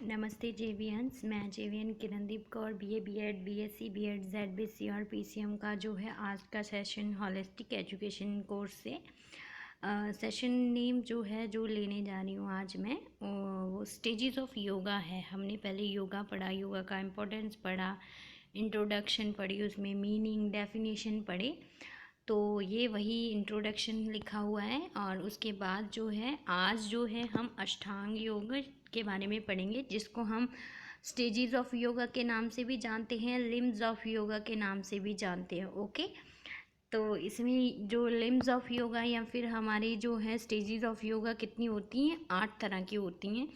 नमस्ते जेवीएंस। मैं JVN Kirandeep Kaur BA BEd BSc BEd ZBC और पीसीएम का जो है आज का सेशन हॉलिस्टिक एजुकेशन कोर्स से सेशन नेम जो है जो लेने जा रही हूँ आज मैं वो स्टेजेस ऑफ योगा है। हमने पहले योगा पढ़ा, योगा का इम्पोर्टेंस पढ़ा, इंट्रोडक्शन पढ़ी, उसमें मीनिंग डेफिनेशन पढ़े। तो ये वही इंट्रोडक्शन लिखा हुआ है और उसके बाद जो है आज जो है हम अष्टांग योग के बारे में पढ़ेंगे, जिसको हम स्टेजेस ऑफ योगा के नाम से भी जानते हैं, लिम्स ऑफ योगा के नाम से भी जानते हैं। ओके, तो इसमें जो लिम्स ऑफ योगा या फिर हमारी जो है स्टेजेस ऑफ योगा कितनी होती हैं? 8 तरह की होती हैं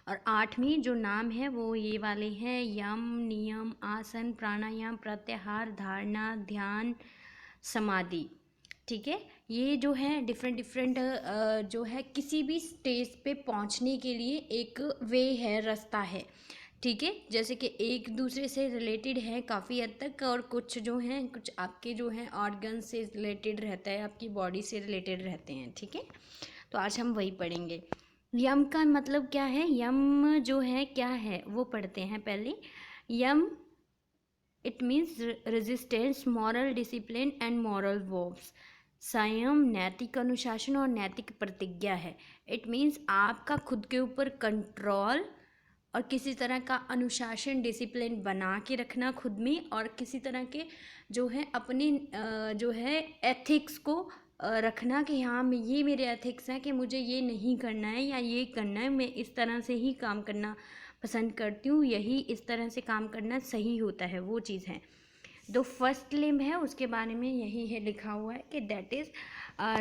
और 8वीं जो नाम है वो ये वाले हैं: यम, नियम, आसन, प्राणायाम, प्रत्याहार, धारणा, ध्यान, समाधि। ठीक है, ये जो है डिफरेंट जो है किसी भी स्टेज पे पहुंचने के लिए एक वे है, रास्ता है। ठीक है, जैसे कि एक दूसरे से रिलेटेड है काफ़ी हद तक, और कुछ जो हैं कुछ आपके जो हैं ऑर्गन से रिलेटेड रहता है, आपकी बॉडी से रिलेटेड रहते हैं। ठीक है, तो आज हम वही पढ़ेंगे। यम का मतलब क्या है? यम जो है क्या है वो पढ़ते हैं पहले। यम it means resistance, moral discipline and moral vows. संयम नैतिक अनुशासन और नैतिक प्रतिज्ञा है। इट मीन्स आपका खुद के ऊपर कंट्रोल और किसी तरह का अनुशासन, डिसिप्लिन बना के रखना खुद में, और किसी तरह के जो है अपने जो है एथिक्स को रखना कि हाँ मैं ये मेरे एथिक्स हैं कि मुझे ये नहीं करना है या ये करना है, मैं इस तरह से ही काम करना पसंद करती हूँ, यही इस तरह से काम करना सही होता है, वो चीज़ है। जो फर्स्ट लिम्ब है उसके बारे में यही है लिखा हुआ है कि that is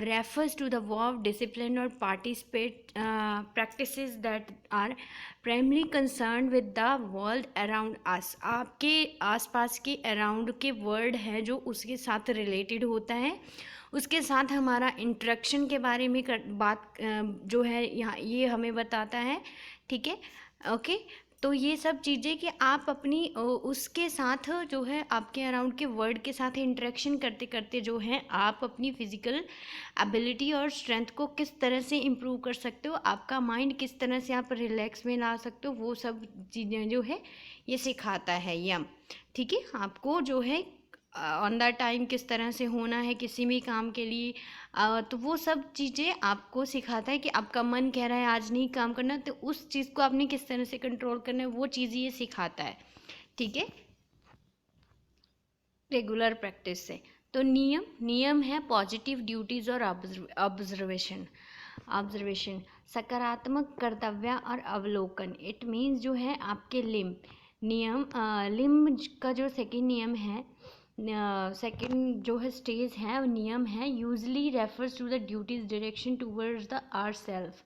refers to the work discipline और participate practices that are primary concern with the world around us. आपके आसपास के अराउंड के वर्ल्ड है जो उसके साथ रिलेटेड होता है, उसके साथ हमारा इंटरेक्शन के बारे में बात जो है यहाँ ये हमें बताता है। ठीक है, ओके, तो ये सब चीज़ें कि आप अपनी उसके साथ जो है आपके अराउंड के वर्ल्ड के साथ इंटरेक्शन करते करते जो है आप अपनी फिज़िकल एबिलिटी और स्ट्रेंथ को किस तरह से इम्प्रूव कर सकते हो, आपका माइंड किस तरह से आप रिलैक्स में ला सकते हो, वो सब चीज़ें जो है ये सिखाता है यम। ठीक है, आपको जो है ऑन द टाइम किस तरह से होना है किसी भी काम के लिए, तो वो सब चीज़ें आपको सिखाता है कि आपका मन कह रहा है आज नहीं काम करना, तो उस चीज़ को आपने किस तरह से कंट्रोल करना है, वो चीज़ ये सिखाता है। ठीक है, रेगुलर प्रैक्टिस से। तो नियम है पॉजिटिव ड्यूटीज़ और ऑब्जर्वेशन, सकारात्मक कर्तव्य और अवलोकन। इट मीन्स जो है आपके लिम्ब का जो सेकंड नियम है, सेकंड जो है स्टेज है नियम है, usually refers to the duties direction towards the our self.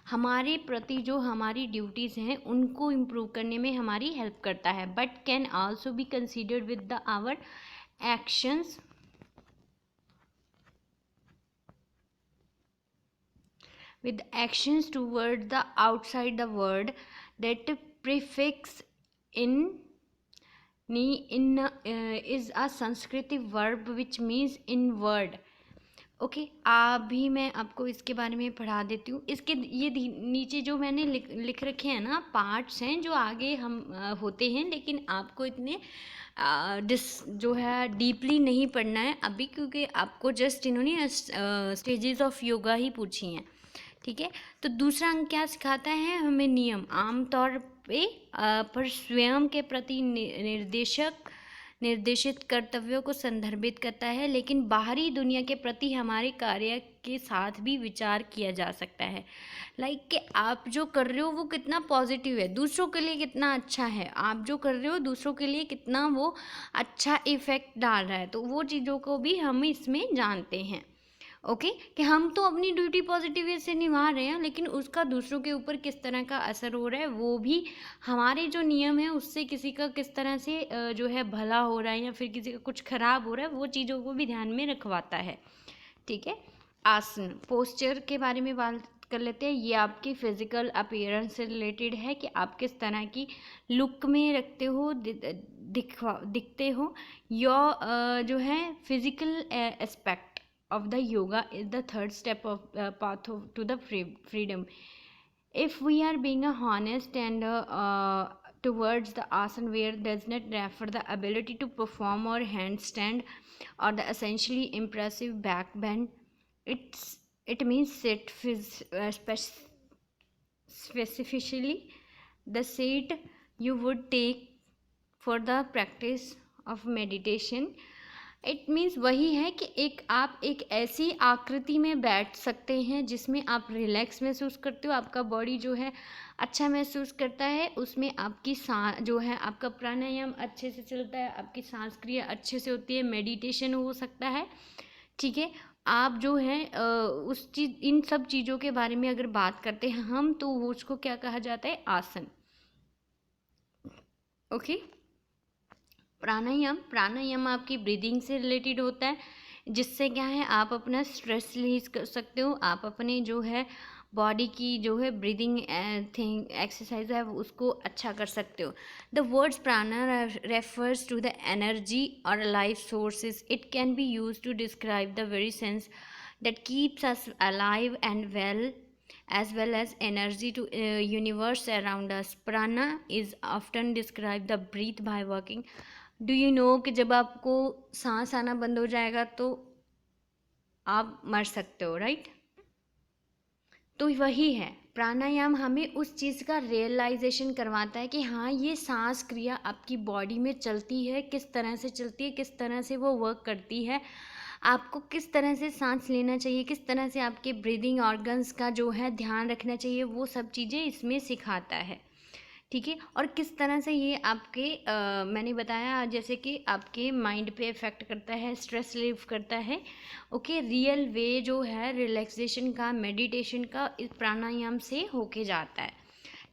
हमारे प्रति जो हमारी ड्यूटीज़ हैं उनको इम्प्रूव करने में हमारी हेल्प करता है, but can also be considered with the our actions with actions toward the outside the world. That prefix in is a Sanskrit verb which means inward. Okay, अभी मैं आपको इसके बारे में पढ़ा देती हूँ। इसके ये नीचे जो मैंने लिख रखे हैं ना पार्ट्स हैं जो आगे हम होते हैं, लेकिन आपको इतने जो है डीपली नहीं पढ़ना है अभी, क्योंकि आपको जस्ट इन्होंने स्टेजेस ऑफ योगा ही पूछी हैं। ठीक है, तो दूसरा अंक क्या सिखाता है हमें? नियम आमतौर पे पर स्वयं के प्रति निर्देशित कर्तव्यों को संदर्भित करता है, लेकिन बाहरी दुनिया के प्रति हमारे कार्य के साथ भी विचार किया जा सकता है। लाइक कि आप जो कर रहे हो वो कितना पॉजिटिव है, दूसरों के लिए कितना अच्छा है, आप जो कर रहे हो दूसरों के लिए कितना वो अच्छा इफेक्ट डाल रहा है, तो वो चीज़ों को भी हम इसमें जानते हैं। ओके, कि हम तो अपनी ड्यूटी पॉजिटिव वे से निभा रहे हैं, लेकिन उसका दूसरों के ऊपर किस तरह का असर हो रहा है, वो भी हमारे जो नियम है उससे किसी का किस तरह से जो है भला हो रहा है या फिर किसी का कुछ खराब हो रहा है, वो चीज़ों को भी ध्यान में रखवाता है। ठीक है, आसन पोस्चर के बारे में बात कर लेते हैं। ये आपकी फिजिकल अपीयरेंस से रिलेटेड है कि आप किस तरह की लुक में रखते हो, दिखते हो। योर जो है physical aspect of the yoga is the third step of path to the freedom. If we are being honest and towards the asana where does not refer the ability to perform or handstand or the essentially impressive back bend, it means sit specifically the seat you would take for the practice of meditation. It means वही है कि आप एक ऐसी आकृति में बैठ सकते हैं जिसमें आप रिलैक्स महसूस करते हो, आपका बॉडी जो है अच्छा महसूस करता है, उसमें आपकी जो है आपका प्राणायाम अच्छे से चलता है, आपकी सांस क्रिया अच्छे से होती है, मेडिटेशन हो सकता है। ठीक है, आप जो है उस चीज़ इन सब चीज़ों के बारे में अगर बात करते हैं हम, तो वो उसको क्या कहा जाता है, आसन। ओके, प्राणायाम आपकी ब्रीदिंग से रिलेटेड होता है, जिससे क्या है आप अपना स्ट्रेस रिलीज कर सकते हो, आप अपने जो है बॉडी की जो है ब्रीदिंग एक्सरसाइज है उसको अच्छा कर सकते हो। The words prana refers to the energy और life sources. It can be use to describe the very sense that keeps us alive and well as well as energy to universe around us. Prana is often described the breath by working. Do you know कि जब आपको सांस आना बंद हो जाएगा तो आप मर सकते हो, राइट? तो वही है, प्राणायाम हमें उस चीज़ का रियलाइजेशन करवाता है कि हाँ, ये सांस क्रिया आपकी बॉडी में चलती है, किस तरह से चलती है, किस तरह से वो वर्क करती है, आपको किस तरह से सांस लेना चाहिए, किस तरह से आपके ब्रीदिंग ऑर्गन्स का जो है ध्यान रखना चाहिए, वो सब चीज़ें इसमें सिखाता है। ठीक है, और किस तरह से ये आपके मैंने बताया जैसे कि आपके माइंड पे इफ़ेक्ट करता है, स्ट्रेस रिलीव करता है। ओके, रियल वे जो है रिलैक्सेशन का, मेडिटेशन का इस प्राणायाम से होके जाता है।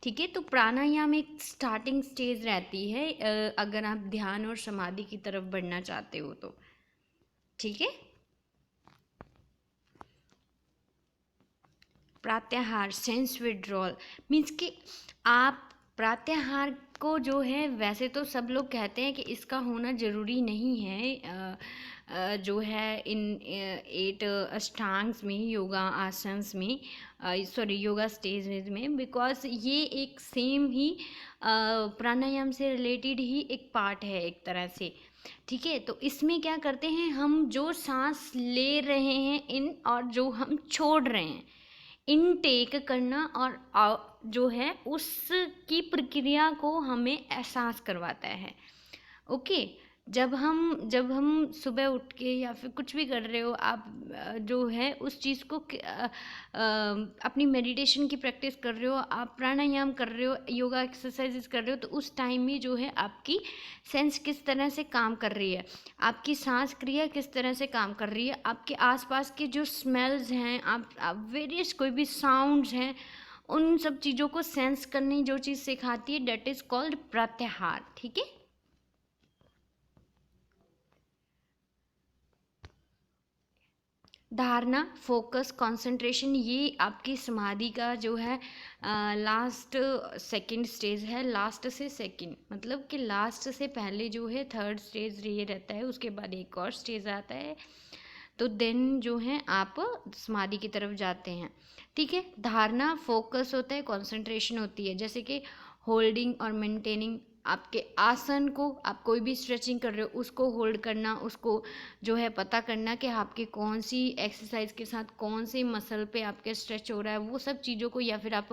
ठीक है, तो प्राणायाम एक स्टार्टिंग स्टेज रहती है अगर आप ध्यान और समाधि की तरफ बढ़ना चाहते हो तो। ठीक है, प्रत्याहार सेंस विड्रॉल मीन्स कि आप प्रत्याहार को जो है, वैसे तो सब लोग कहते हैं कि इसका होना ज़रूरी नहीं है जो है इन 8 अष्टांग्स में, योगा आसन्स में, सॉरी योगा स्टेज में, बिकॉज ये एक सेम ही प्राणायाम से रिलेटेड ही एक पार्ट है एक तरह से। ठीक है, तो इसमें क्या करते हैं हम, जो सांस ले रहे हैं इन और जो हम छोड़ रहे हैं, इनटेक करना और जो है उसकी प्रक्रिया को हमें एहसास करवाता है। ओके, जब हम सुबह उठ के या फिर कुछ भी कर रहे हो आप जो है उस चीज़ को अपनी मेडिटेशन की प्रैक्टिस कर रहे हो, आप प्राणायाम कर रहे हो, योगा एक्सरसाइजेस कर रहे हो, तो उस टाइम में जो है आपकी सेंस किस तरह से काम कर रही है, आपकी सांस क्रिया किस तरह से काम कर रही है, आपके आसपास के जो स्मेल्स हैं, आप वेरियस कोई भी साउंड्स हैं, उन सब चीज़ों को सेंस करने जो चीज़ सिखाती है, डेट इज़ कॉल्ड प्रत्याहार। ठीक है, धारणा, फोकस, कंसंट्रेशन, ये आपकी समाधि का जो है लास्ट सेकंड स्टेज है। लास्ट से सेकंड मतलब कि लास्ट से पहले जो है थर्ड स्टेज ये रहता है, उसके बाद एक और स्टेज आता है, तो देन जो है आप समाधि की तरफ जाते हैं। ठीक है, धारणा फोकस होता है, कंसंट्रेशन होती है, जैसे कि होल्डिंग और मेंटेनिंग, आपके आसन को, आप कोई भी स्ट्रेचिंग कर रहे हो उसको होल्ड करना, उसको जो है पता करना कि आपके कौन सी एक्सरसाइज के साथ कौन से मसल पे आपके स्ट्रेच हो रहा है, वो सब चीज़ों को, या फिर आप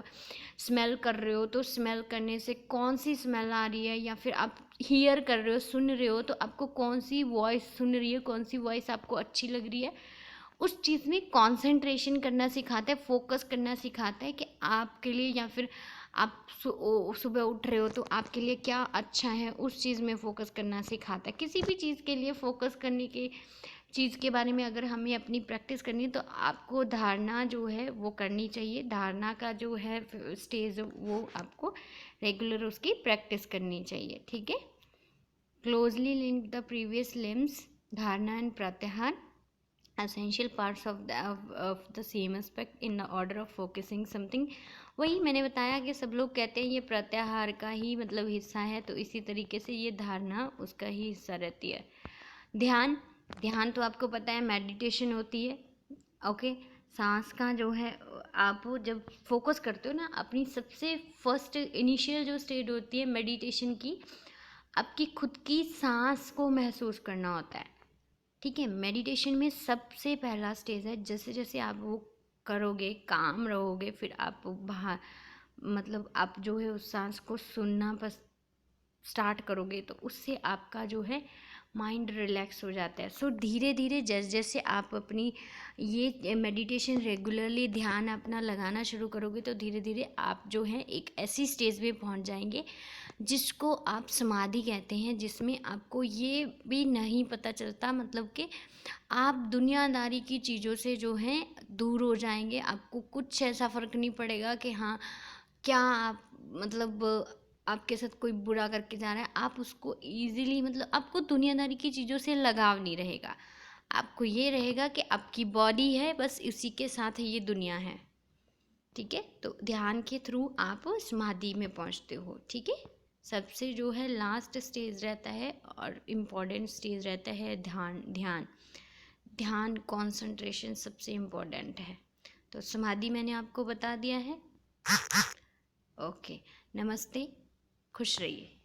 स्मेल कर रहे हो तो स्मेल करने से कौन सी स्मेल आ रही है, या फिर आप हियर कर रहे हो, सुन रहे हो, तो आपको कौन सी वॉइस सुन रही है, कौन सी वॉइस आपको अच्छी लग रही है, उस चीज़ में कंसंट्रेशन करना सिखाता है, फोकस करना सिखाता है कि आपके लिए, या फिर आप सुबह उठ रहे हो तो आपके लिए क्या अच्छा है, उस चीज़ में फोकस करना सिखाता है। किसी भी चीज़ के लिए फोकस करने की चीज़ के बारे में अगर हमें अपनी प्रैक्टिस करनी है तो आपको धारणा जो है वो करनी चाहिए, धारणा का जो है स्टेज वो आपको रेगुलर उसकी प्रैक्टिस करनी चाहिए। ठीक है, closely link the previous limbs, धारणा एंड प्रत्याहार essential parts of the same aspect in the order of focusing something। वही मैंने बताया कि सब लोग कहते हैं ये प्रत्याहार का ही मतलब हिस्सा है, तो इसी तरीके से ये धारणा उसका ही हिस्सा रहती है। ध्यान तो आपको पता है मेडिटेशन होती है। ओके, सांस का जो है आप जब फोकस करते हो ना, अपनी सबसे फर्स्ट इनिशियल जो स्टेज होती है मेडिटेशन की, आपकी खुद की सांस को महसूस करना होता है। ठीक है, मेडिटेशन में सबसे पहला स्टेज है, जैसे जैसे आप वो करोगे, काम रहोगे, फिर आप बाहर मतलब आप जो है उस सांस को सुनना बस स्टार्ट करोगे, तो उससे आपका जो है माइंड रिलैक्स हो जाता है। सो धीरे धीरे जैसे जैसे आप अपनी ये मेडिटेशन रेगुलरली ध्यान अपना लगाना शुरू करोगे, तो धीरे धीरे आप जो है एक ऐसी स्टेज पे पहुंच जाएंगे जिसको आप समाधि कहते हैं, जिसमें आपको ये भी नहीं पता चलता, मतलब कि आप दुनियादारी की चीज़ों से जो है दूर हो जाएंगे। आपको कुछ ऐसा फ़र्क नहीं पड़ेगा कि हाँ क्या आप मतलब आपके साथ कोई बुरा करके जा रहा है, आप उसको ईज़िली, मतलब आपको दुनियादारी की चीज़ों से लगाव नहीं रहेगा। आपको ये रहेगा कि आपकी बॉडी है, बस उसी के साथ ये दुनिया है। ठीक है, तो ध्यान के थ्रू आप समाधि में पहुंचते हो। ठीक है, सबसे जो है लास्ट स्टेज रहता है और इम्पॉर्टेंट स्टेज रहता है ध्यान। ध्यान ध्यान कंसंट्रेशन सबसे इम्पोर्टेंट है। तो समाधि मैंने आपको बता दिया है। ओके, नमस्ते, खुश रहिए।